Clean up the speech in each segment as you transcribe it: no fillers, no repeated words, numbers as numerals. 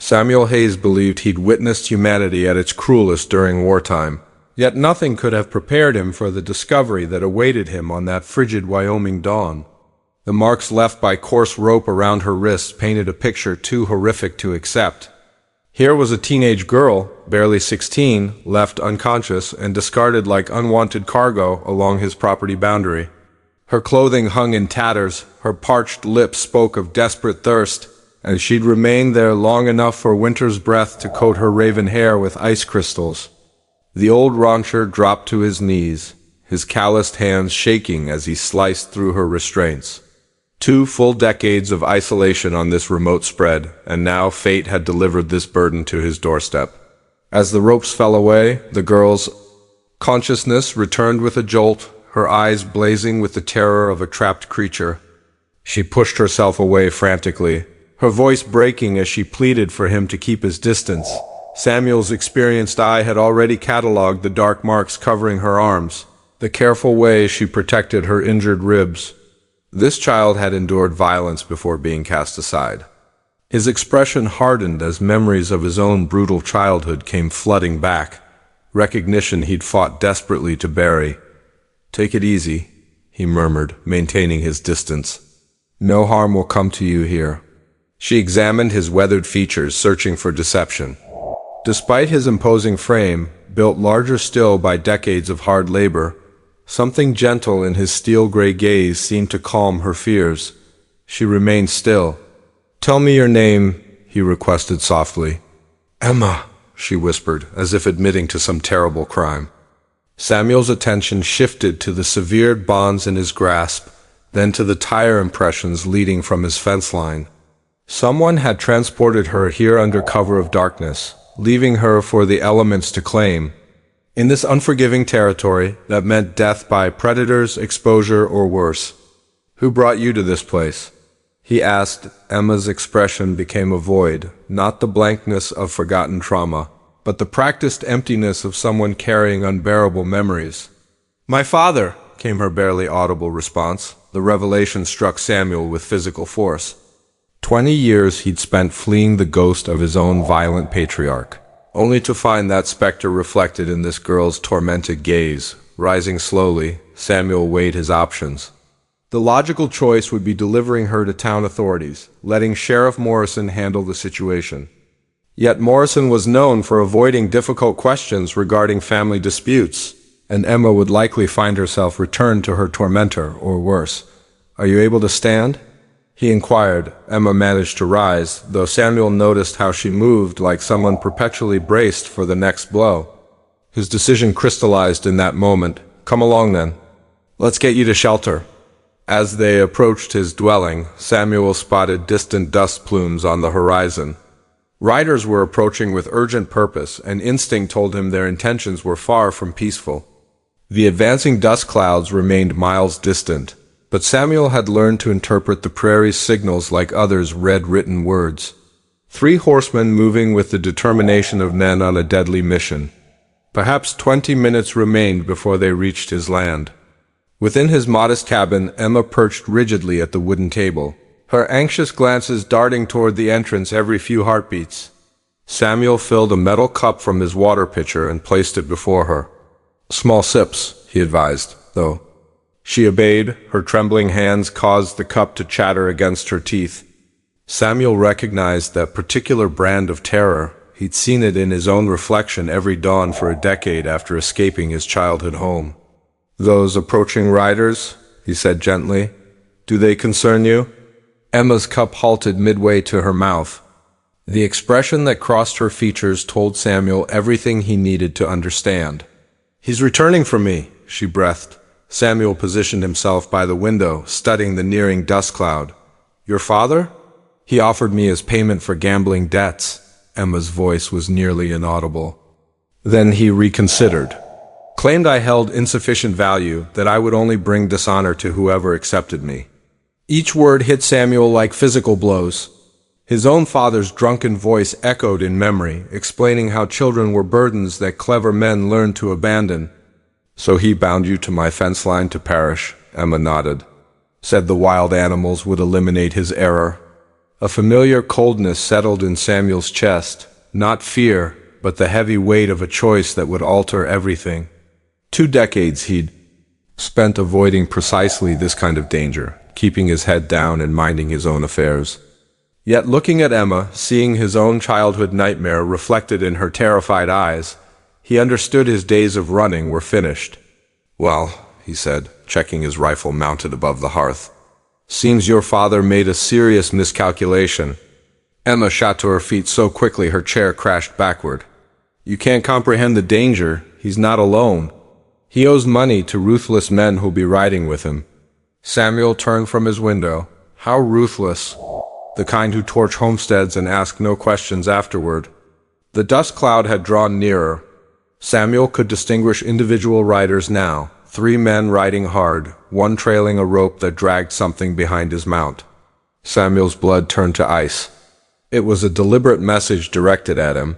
Samuel Hayes believed he'd witnessed humanity at its cruelest during wartime, yet nothing could have prepared him for the discovery that awaited him on that frigid Wyoming dawn. The marks left by coarse rope around her wrists painted a picture too horrific to accept. Here was a teenage girl, barely 16, left unconscious and discarded like unwanted cargo along his property boundary. Her clothing hung in tatters, her parched lips spoke of desperate thirst, and she'd remained there long enough for winter's breath to coat her raven hair with ice crystals. The old rancher dropped to his knees, his calloused hands shaking as he sliced through her restraints. 2 full decades of isolation on this remote spread, and now fate had delivered this burden to his doorstep. As the ropes fell away, the girl's consciousness returned with a jolt, her eyes blazing with the terror of a trapped creature. She pushed herself away frantically, her voice breaking as she pleaded for him to keep his distance. Samuel's experienced eye had already catalogued the dark marks covering her arms, the careful way she protected her injured ribs. This child had endured violence before being cast aside. His expression hardened as memories of his own brutal childhood came flooding back, recognition he'd fought desperately to bury. "Take it easy," he murmured, maintaining his distance. "No harm will come to you here." She examined his weathered features, searching for deception. Despite his imposing frame, built larger still by decades of hard labor, something gentle in his steel-gray gaze seemed to calm her fears. She remained still. "Tell me your name," he requested softly. "Emma," she whispered, as if admitting to some terrible crime. Samuel's attention shifted to the severed bonds in his grasp, then to the tire impressions leading from his fence line. Someone had transported her here under cover of darkness, leaving her for the elements to claim. In this unforgiving territory that meant death by predators, exposure, or worse. "Who brought you to this place?" he asked. Emma's expression became a void, not the blankness of forgotten trauma, but the practiced emptiness of someone carrying unbearable memories. "My father," came her barely audible response. The revelation struck Samuel with physical force. 20 years he'd spent fleeing the ghost of his own violent patriarch, only to find that specter reflected in this girl's tormented gaze. Rising slowly, Samuel weighed his options. The logical choice would be delivering her to town authorities, letting Sheriff Morrison handle the situation. Yet Morrison was known for avoiding difficult questions regarding family disputes, and Emma would likely find herself returned to her tormentor, or worse. "Are you able to stand?" he inquired. Emma managed to rise, though Samuel noticed how she moved like someone perpetually braced for the next blow. His decision crystallized in that moment. "Come along then. Let's get you to shelter." As they approached his dwelling, Samuel spotted distant dust plumes on the horizon. Riders were approaching with urgent purpose, and instinct told him their intentions were far from peaceful. The advancing dust clouds remained miles distant, but Samuel had learned to interpret the prairie's signals like others read written words. 3 horsemen moving with the determination of men on a deadly mission. Perhaps 20 minutes remained before they reached his land. Within his modest cabin, Emma perched rigidly at the wooden table, her anxious glances darting toward the entrance every few heartbeats. Samuel filled a metal cup from his water pitcher and placed it before her. "Small sips," he advised, though. She obeyed. Her trembling hands caused the cup to chatter against her teeth. Samuel recognized that particular brand of terror. He'd seen it in his own reflection every dawn for a decade after escaping his childhood home. "Those approaching riders," he said gently, "do they concern you?" Emma's cup halted midway to her mouth. The expression that crossed her features told Samuel everything he needed to understand. "He's returning from me," she breathed. Samuel positioned himself by the window, studying the nearing dust cloud. "Your father?" "He offered me as payment for gambling debts." Emma's voice was nearly inaudible. "Then he reconsidered. Claimed I held insufficient value, that I would only bring dishonor to whoever accepted me." Each word hit Samuel like physical blows. His own father's drunken voice echoed in memory, explaining how children were burdens that clever men learned to abandon. "So he bound you to my fence line to perish," Emma nodded. "Said the wild animals would eliminate his error." A familiar coldness settled in Samuel's chest, not fear, but the heavy weight of a choice that would alter everything. 2 decades he'd spent avoiding precisely this kind of danger, keeping his head down and minding his own affairs. Yet looking at Emma, seeing his own childhood nightmare reflected in her terrified eyes, he understood his days of running were finished. "Well," he said, checking his rifle mounted above the hearth, "seems your father made a serious miscalculation." Emma shot to her feet so quickly her chair crashed backward. "You can't comprehend the danger. He's not alone. He owes money to ruthless men who'll be riding with him." Samuel turned from his window. How ruthless. The kind who torch homesteads and ask no questions afterward. The dust cloud had drawn nearer. Samuel could distinguish individual riders now, 3 men riding hard, one trailing a rope that dragged something behind his mount. Samuel's blood turned to ice. It was a deliberate message directed at him.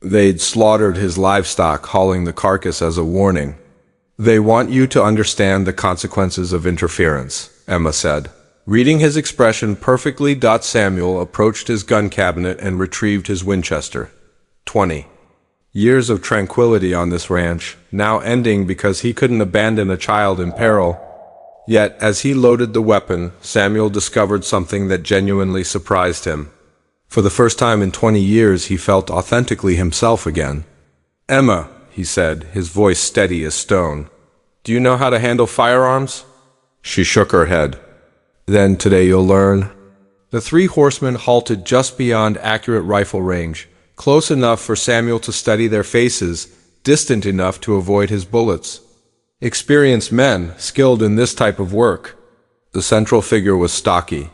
They'd slaughtered his livestock, hauling the carcass as a warning. "They want you to understand the consequences of interference," Emma said. Reading his expression perfectly, Samuel approached his gun cabinet and retrieved his Winchester. 20 years of tranquility on this ranch, now ending because he couldn't abandon a child in peril. Yet, as he loaded the weapon, Samuel discovered something that genuinely surprised him. For the first time in 20 years, he felt authentically himself again. "Emma," he said, his voice steady as stone, "do you know how to handle firearms?" She shook her head. "Then today you'll learn." The 3 horsemen halted just beyond accurate rifle range, close enough for Samuel to study their faces, distant enough to avoid his bullets. Experienced men, skilled in this type of work. The central figure was stocky,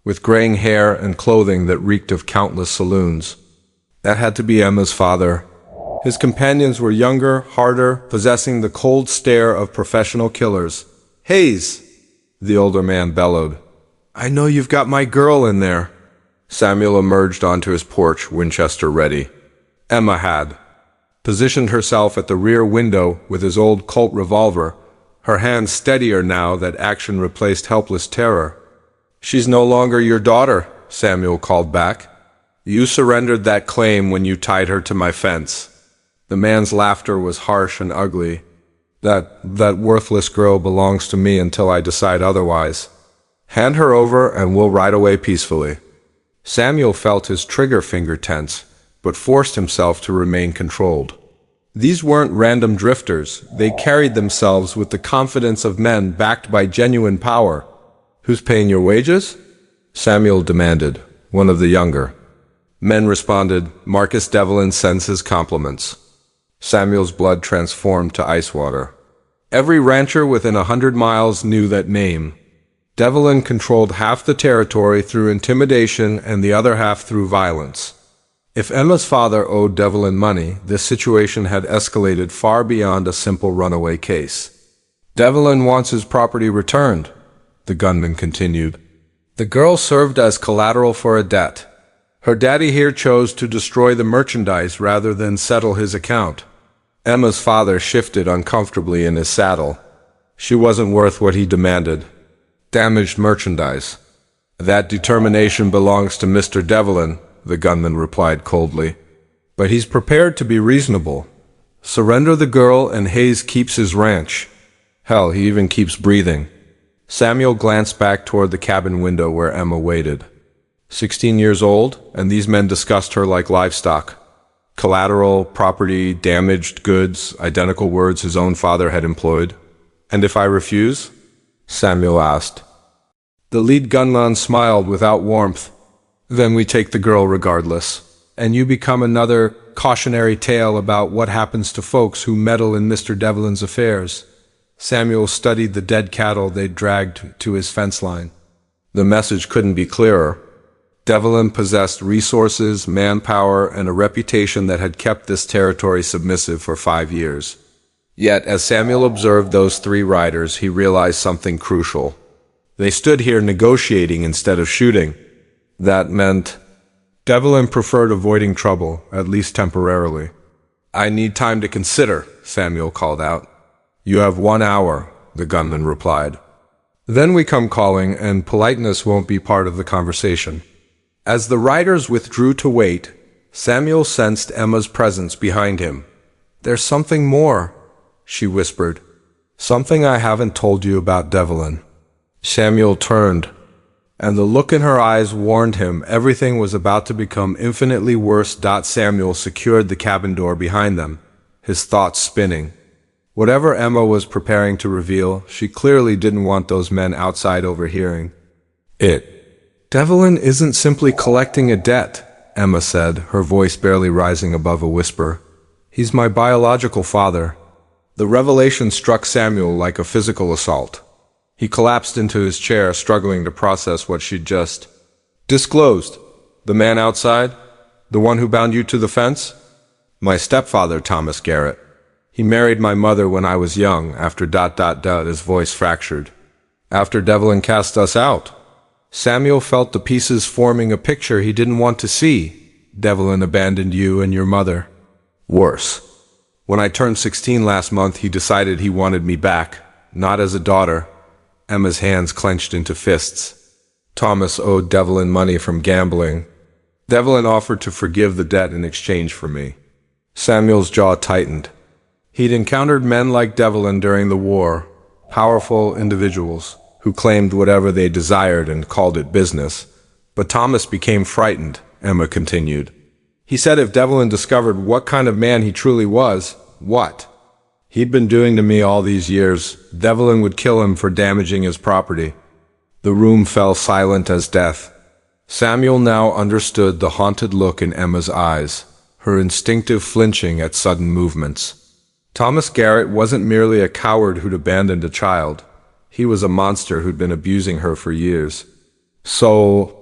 with graying hair and clothing that reeked of countless saloons. That had to be Emma's father. His companions were younger, harder, possessing the cold stare of professional killers. "Hayes!" the older man bellowed. "I know you've got my girl in there." Samuel emerged onto his porch, Winchester ready. Emma had positioned herself at the rear window with his old Colt revolver, her hands steadier now that action replaced helpless terror. "She's no longer your daughter," Samuel called back. "You surrendered that claim when you tied her to my fence." The man's laughter was harsh and ugly. That worthless girl belongs to me until I decide otherwise. Hand her over and we'll ride away peacefully." Samuel felt his trigger finger tense, but forced himself to remain controlled. These weren't random drifters. They carried themselves with the confidence of men backed by genuine power. "Who's paying your wages?" Samuel demanded, one of the younger. Men responded, "Marcus Devlin sends his compliments." Samuel's blood transformed to ice water. Every rancher within 100 miles knew that name. Devlin controlled half the territory through intimidation and the other half through violence. If Emma's father owed Devlin money, this situation had escalated far beyond a simple runaway case. "Devlin wants his property returned," the gunman continued. "The girl served as collateral for a debt. Her daddy here chose to destroy the merchandise rather than settle his account." Emma's father shifted uncomfortably in his saddle. She wasn't worth what he demanded. Damaged merchandise. "That determination belongs to Mr. Devlin," the gunman replied coldly. "But he's prepared to be reasonable. Surrender the girl and Hayes keeps his ranch. Hell, he even keeps breathing." Samuel glanced back toward the cabin window where Emma waited. 16 years old, and these men discussed her like livestock. Collateral, property, damaged goods, identical words his own father had employed. "And if I refuse?" Samuel asked. The lead gunman smiled without warmth. "Then we take the girl regardless, and you become another cautionary tale about what happens to folks who meddle in Mr. Devlin's affairs." Samuel studied the dead cattle they'd dragged to his fence line. The message couldn't be clearer. Devlin possessed resources, manpower, and a reputation that had kept this territory submissive for 5 years. Yet, as Samuel observed those 3 riders, he realized something crucial. They stood here negotiating instead of shooting. That meant Devlin preferred avoiding trouble, at least temporarily. "I need time to consider," Samuel called out. "You have 1 hour," the gunman replied. "Then we come calling, and politeness won't be part of the conversation." As the riders withdrew to wait, Samuel sensed Emma's presence behind him. "There's something more," she whispered. "Something I haven't told you about Devlin." Samuel turned, and the look in her eyes warned him everything was about to become infinitely worse. Samuel secured the cabin door behind them, his thoughts spinning. Whatever Emma was preparing to reveal, she clearly didn't want those men outside overhearing it. "Devlin isn't simply collecting a debt," Emma said, her voice barely rising above a whisper. "He's my biological father." The revelation struck Samuel like a physical assault. He collapsed into his chair, struggling to process what she'd just disclosed. "The man outside? The one who bound you to the fence?" "My stepfather, Thomas Garrett. He married my mother when I was young, after ... His voice fractured. "After Devlin cast us out." Samuel felt the pieces forming a picture he didn't want to see. "Devlin abandoned you and your mother." "Worse. When I turned 16 last month, he decided he wanted me back, not as a daughter." Emma's hands clenched into fists. "Thomas owed Devlin money from gambling. Devlin offered to forgive the debt in exchange for me." Samuel's jaw tightened. He'd encountered men like Devlin during the war, powerful individuals who claimed whatever they desired and called it business. But Thomas became frightened, Emma continued. He said if Devlin discovered what kind of man he truly was, what he'd been doing to me all these years, Devlin would kill him for damaging his property. The room fell silent as death. Samuel now understood the haunted look in Emma's eyes, her instinctive flinching at sudden movements. Thomas Garrett wasn't merely a coward who'd abandoned a child. He was a monster who'd been abusing her for years. "So,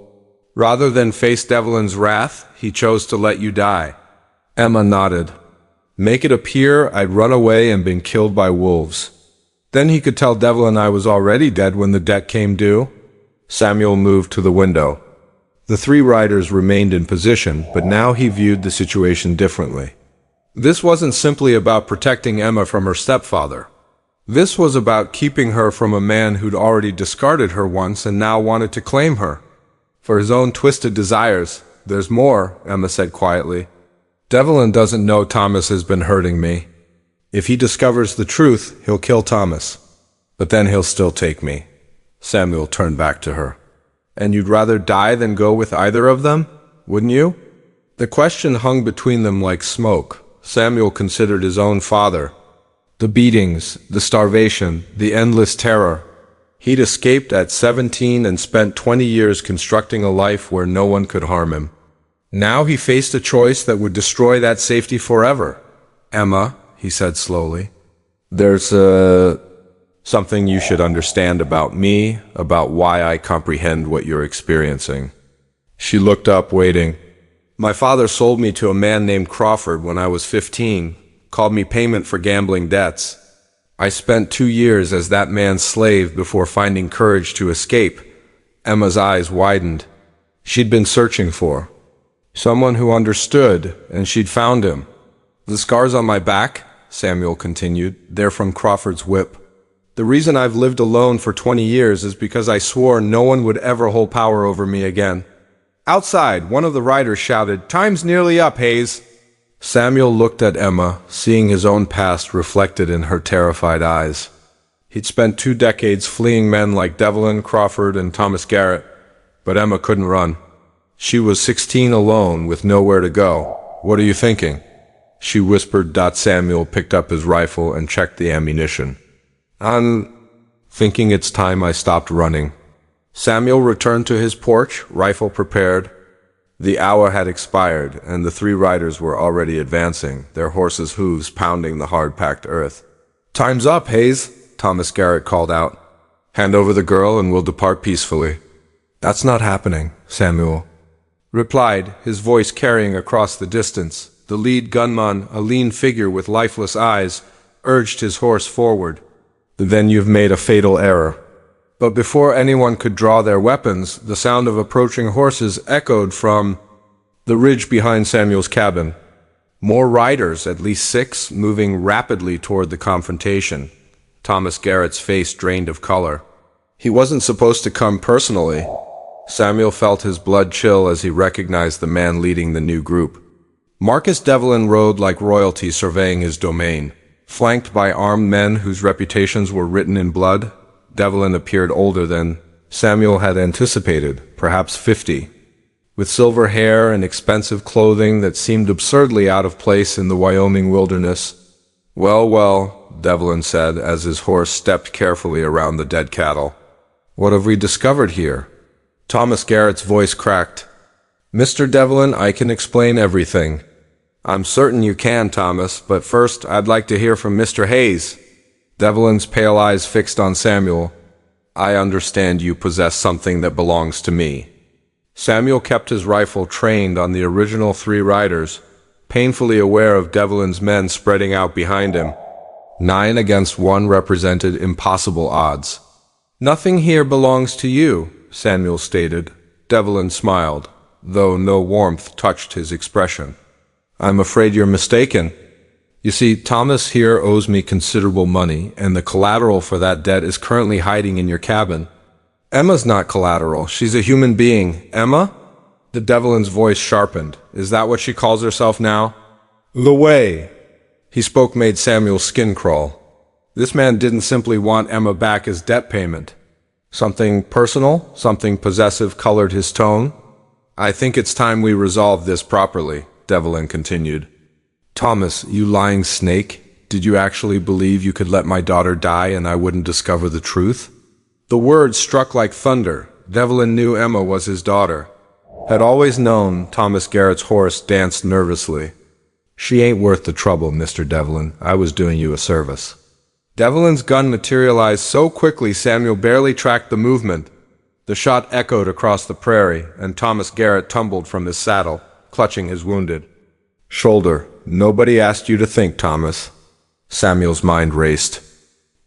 rather than face Devlin's wrath, he chose to let you die." Emma nodded. "Make it appear I'd run away and been killed by wolves. Then he could tell Devlin I was already dead when the debt came due." Samuel moved to the window. The three riders remained in position, but now he viewed the situation differently. This wasn't simply about protecting Emma from her stepfather. This was about keeping her from a man who'd already discarded her once and now wanted to claim her. For his own twisted desires. "There's more," Emma said quietly. "Devlin doesn't know Thomas has been hurting me. If he discovers the truth, he'll kill Thomas. But then he'll still take me." Samuel turned back to her. "And you'd rather die than go with either of them, wouldn't you?" The question hung between them like smoke. Samuel considered his own father. The beatings, the starvation, the endless terror. He'd escaped at 17 and spent 20 years constructing a life where no one could harm him. Now he faced a choice that would destroy that safety forever. "Emma," he said slowly, "there's something you should understand about me, about why I comprehend what you're experiencing." She looked up, waiting. "My father sold me to a man named Crawford when I was 15, called me payment for gambling debts. I spent 2 years as that man's slave before finding courage to escape." Emma's eyes widened. She'd been searching for someone who understood, and she'd found him. "The scars on my back," Samuel continued, "they're from Crawford's whip. The reason I've lived alone for 20 years is because I swore no one would ever hold power over me again." Outside, one of the riders shouted, "Time's nearly up, Hayes." Samuel looked at Emma, seeing his own past reflected in her terrified eyes. He'd spent 2 decades fleeing men like Devlin, Crawford, and Thomas Garrett, but Emma couldn't run. She was 16 alone, with nowhere to go. "What are you thinking?" she whispered. Samuel picked up his rifle and checked the ammunition. "I'm thinking it's time I stopped running." Samuel returned to his porch, rifle prepared. The hour had expired, and the 3 riders were already advancing, their horses' hooves pounding the hard-packed earth. "Time's up, Hayes," Thomas Garrett called out. "Hand over the girl and we'll depart peacefully." "That's not happening," Samuel replied, his voice carrying across the distance. The lead gunman, a lean figure with lifeless eyes, urged his horse forward. "Then you've made a fatal error." But before anyone could draw their weapons, the sound of approaching horses echoed from the ridge behind Samuel's cabin. More riders, at least 6, moving rapidly toward the confrontation. Thomas Garrett's face drained of color. "He wasn't supposed to come personally." Samuel felt his blood chill as he recognized the man leading the new group. Marcus Devlin rode like royalty surveying his domain. Flanked by armed men whose reputations were written in blood, Devlin appeared older than Samuel had anticipated, perhaps 50. With silver hair and expensive clothing that seemed absurdly out of place in the Wyoming wilderness. "Well, well," Devlin said as his horse stepped carefully around the dead cattle. "What have we discovered here?" Thomas Garrett's voice cracked. "Mr. Devlin, I can explain everything." "I'm certain you can, Thomas, but first I'd like to hear from Mr. Hayes." Devlin's pale eyes fixed on Samuel. "I understand you possess something that belongs to me." Samuel kept his rifle trained on the original 3 riders, painfully aware of Devlin's men spreading out behind him. 9 against 1 represented impossible odds. "Nothing here belongs to you," Samuel stated. Devlin smiled, though no warmth touched his expression. "I'm afraid you're mistaken. You see, Thomas here owes me considerable money, and the collateral for that debt is currently hiding in your cabin." "Emma's not collateral. She's a human being." "Emma?" The Devlin's voice sharpened. "Is that what she calls herself now?" "The way he spoke made Samuel's skin crawl. This man didn't simply want Emma back as debt payment. Something personal, something possessive colored his tone. "I think it's time we resolve this properly," Devlin continued. "Thomas, you lying snake, did you actually believe you could let my daughter die and I wouldn't discover the truth?" The words struck like thunder. Devlin knew Emma was his daughter. Had always known. Thomas Garrett's horse danced nervously. "She ain't worth the trouble, Mr. Devlin. I was doing you a service." Devlin's gun materialized so quickly Samuel barely tracked the movement. The shot echoed across the prairie, and Thomas Garrett tumbled from his saddle, clutching his wounded shoulder. "Nobody asked you to think, Thomas." Samuel's mind raced.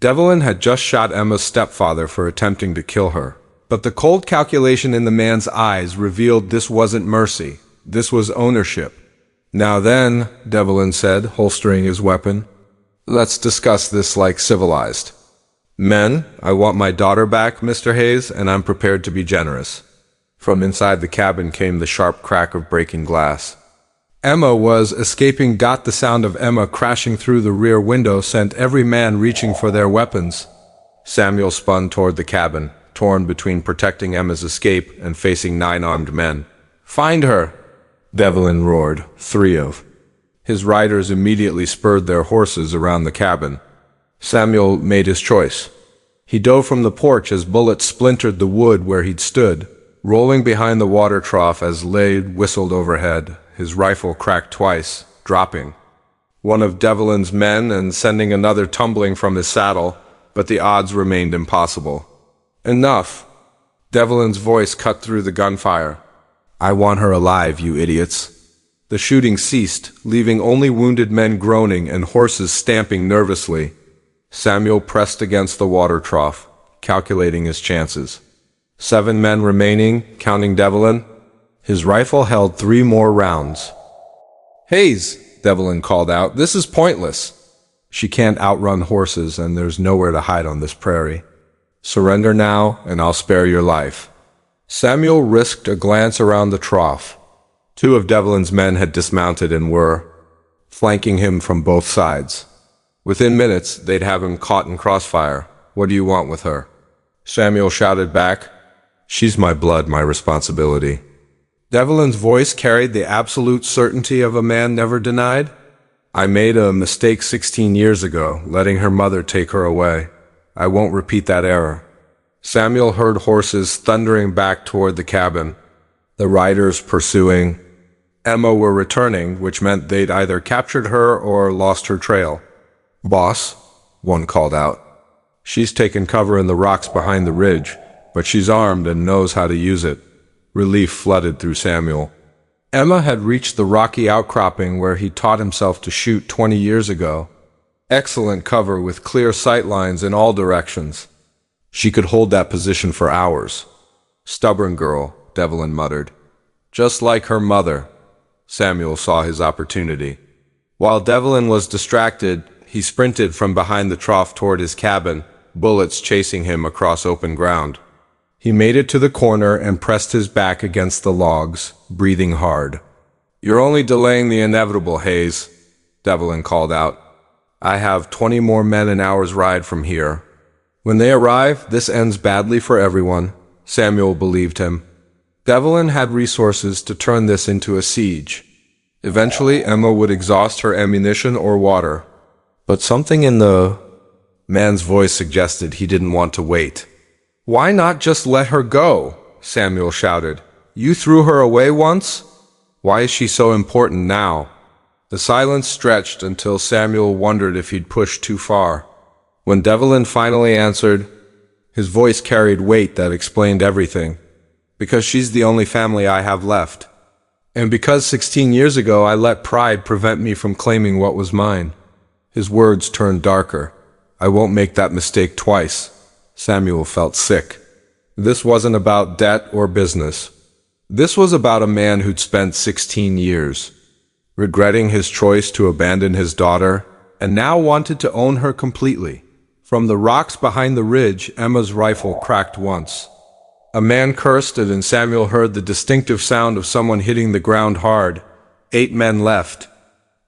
Devlin had just shot Emma's stepfather for attempting to kill her. But the cold calculation in the man's eyes revealed this wasn't mercy. This was ownership. "Now then," Devlin said, holstering his weapon, "let's discuss this like civilized men. I want my daughter back, Mr. Hayes, and I'm prepared to be generous." From inside the cabin came the sharp crack of breaking glass. Emma was escaping. The sound of Emma crashing through the rear window sent every man reaching for their weapons. Samuel spun toward the cabin, torn between protecting Emma's escape and facing 9 armed men. "Find her!" Devlin roared. 3 of his riders immediately spurred their horses around the cabin. Samuel made his choice. He dove from the porch as bullets splintered the wood where he'd stood, rolling behind the water trough as Lade whistled overhead. His rifle cracked twice, dropping one of Devlin's men and sending another tumbling from his saddle, but the odds remained impossible. "Enough!" Devlin's voice cut through the gunfire. "I want her alive, you idiots." The shooting ceased, leaving only wounded men groaning and horses stamping nervously. Samuel pressed against the water trough, calculating his chances. 7 men remaining, counting Devlin. His rifle held 3 more rounds. "Hayes," Devlin called out, "this is pointless. She can't outrun horses, and there's nowhere to hide on this prairie. Surrender now, and I'll spare your life." Samuel risked a glance around the trough. 2 of Devlin's men had dismounted and were flanking him from both sides. Within minutes, they'd have him caught in crossfire. "What do you want with her?" Samuel shouted back. "She's my blood, my responsibility." Devlin's voice carried the absolute certainty of a man never denied. "I made a mistake 16 years ago, letting her mother take her away. I won't repeat that error." Samuel heard horses thundering back toward the cabin. The riders pursuing Emma were returning, which meant they'd either captured her or lost her trail. "Boss," one called out. "She's taken cover in the rocks behind the ridge, but she's armed and knows how to use it." Relief flooded through Samuel. Emma had reached the rocky outcropping where he taught himself to shoot 20 years ago. Excellent cover with clear sight lines in all directions. She could hold that position for hours. "Stubborn girl," Devlin muttered. "Just like her mother." Samuel saw his opportunity. While Devlin was distracted, he sprinted from behind the trough toward his cabin, bullets chasing him across open ground. He made it to the corner and pressed his back against the logs, breathing hard. "You're only delaying the inevitable, Hayes," Devlin called out. "I have 20 more men an hour's ride from here. When they arrive, this ends badly for everyone," Samuel believed him. Devlin had resources to turn this into a siege. Eventually, Emma would exhaust her ammunition or water. But something in the man's voice suggested he didn't want to wait. "Why not just let her go?" Samuel shouted. "You threw her away once? Why is she so important now?" The silence stretched until Samuel wondered if he'd pushed too far. When Devlin finally answered, his voice carried weight that explained everything. "Because she's the only family I have left. And because 16 years ago I let pride prevent me from claiming what was mine." His words turned darker. "I won't make that mistake twice." Samuel felt sick. This wasn't about debt or business. This was about a man who'd spent 16 years, regretting his choice to abandon his daughter, and now wanted to own her completely. From the rocks behind the ridge, Emma's rifle cracked once. A man cursed it, and Samuel heard the distinctive sound of someone hitting the ground hard. 8 men left.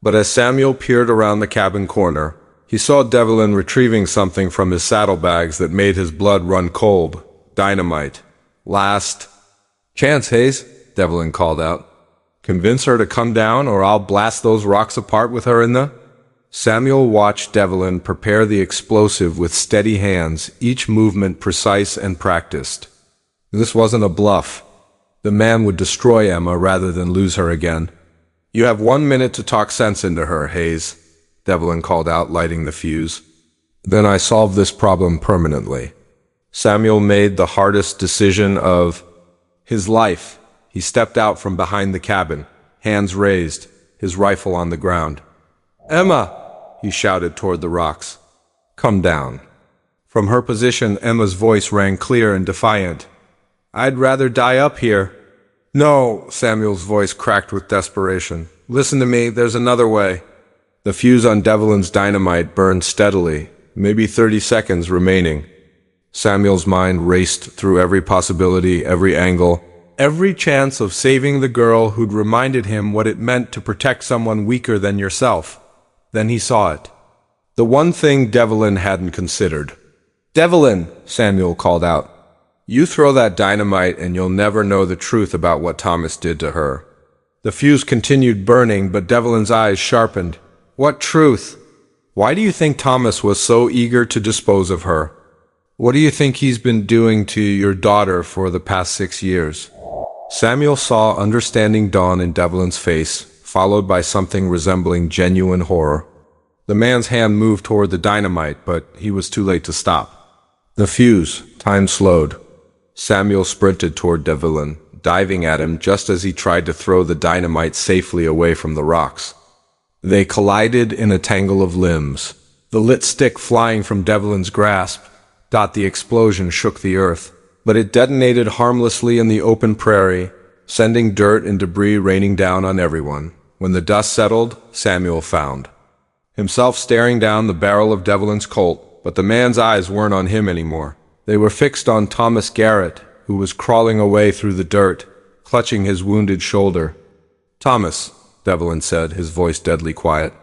But as Samuel peered around the cabin corner, he saw Devlin retrieving something from his saddlebags that made his blood run cold. Dynamite. "Last chance, Hayes," Devlin called out. "Convince her to come down, or I'll blast those rocks apart with her in the—" Samuel watched Devlin prepare the explosive with steady hands, each movement precise and practiced. This wasn't a bluff. The man would destroy Emma rather than lose her again. "You have 1 minute to talk sense into her, Hayes," Devlin called out, lighting the fuse. "Then I solve this problem permanently." Samuel made the hardest decision of his life. He stepped out from behind the cabin, hands raised, his rifle on the ground. "Emma!" he shouted toward the rocks. "Come down." From her position, Emma's voice rang clear and defiant. "I'd rather die up here." "No," Samuel's voice cracked with desperation. "Listen to me, there's another way." The fuse on Devlin's dynamite burned steadily, maybe 30 seconds remaining. Samuel's mind raced through every possibility, every angle, every chance of saving the girl who'd reminded him what it meant to protect someone weaker than yourself. Then he saw it. The one thing Devlin hadn't considered. "Devlin!" Samuel called out. "You throw that dynamite and you'll never know the truth about what Thomas did to her." The fuse continued burning, but Devlin's eyes sharpened. "What truth? Why do you think Thomas was so eager to dispose of her? What do you think he's been doing to your daughter for the past 6 years? Samuel saw understanding dawn in Devlin's face, followed by something resembling genuine horror. The man's hand moved toward the dynamite, but he was too late to stop. The fuse, time slowed. Samuel sprinted toward Devlin, diving at him just as he tried to throw the dynamite safely away from the rocks. They collided in a tangle of limbs, the lit stick flying from Devlin's grasp. The explosion shook the earth, but it detonated harmlessly in the open prairie, sending dirt and debris raining down on everyone. When the dust settled, Samuel found himself staring down the barrel of Devlin's Colt, but the man's eyes weren't on him anymore. They were fixed on Thomas Garrett, who was crawling away through the dirt, clutching his wounded shoulder. "Thomas," Devlin said, his voice deadly quiet.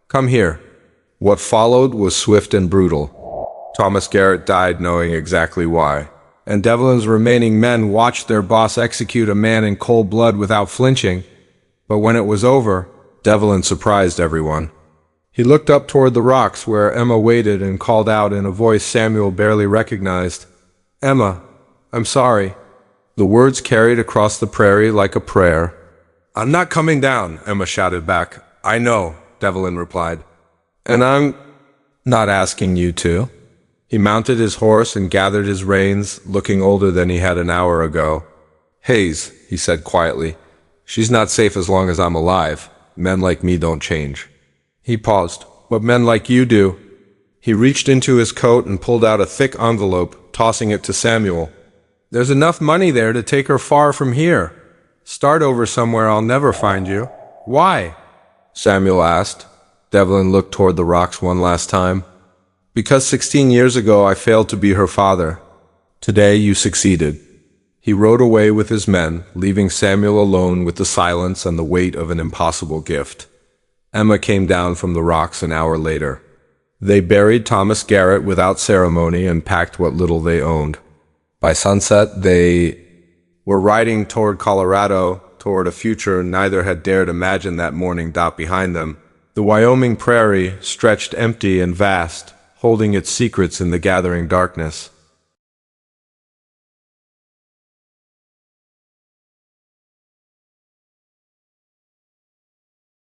"Come here." What followed was swift and brutal. Thomas Garrett died knowing exactly why, and Devlin's remaining men watched their boss execute a man in cold blood without flinching. But when it was over, Devlin surprised everyone. He looked up toward the rocks where Emma waited and called out in a voice Samuel barely recognized, "Emma, I'm sorry." The words carried across the prairie like a prayer. "I'm not coming down," Emma shouted back. "I know," Devlin replied. "And I'm not asking you to." He mounted his horse and gathered his reins, looking older than he had an hour ago. "Hayes," he said quietly, "she's not safe as long as I'm alive. Men like me don't change." He paused. "But men like you do." He reached into his coat and pulled out a thick envelope, tossing it to Samuel. "There's enough money there to take her far from here. Start over somewhere I'll never find you." "Why?" Samuel asked. Devlin looked toward the rocks one last time. "Because 16 years ago I failed to be her father. Today you succeeded." He rode away with his men, leaving Samuel alone with the silence and the weight of an impossible gift. Emma came down from the rocks an hour later. They buried Thomas Garrett without ceremony and packed what little they owned. By sunset, they were riding toward Colorado, toward a future neither had dared imagine that morning. Behind them, the Wyoming prairie stretched empty and vast, holding its secrets in the gathering darkness.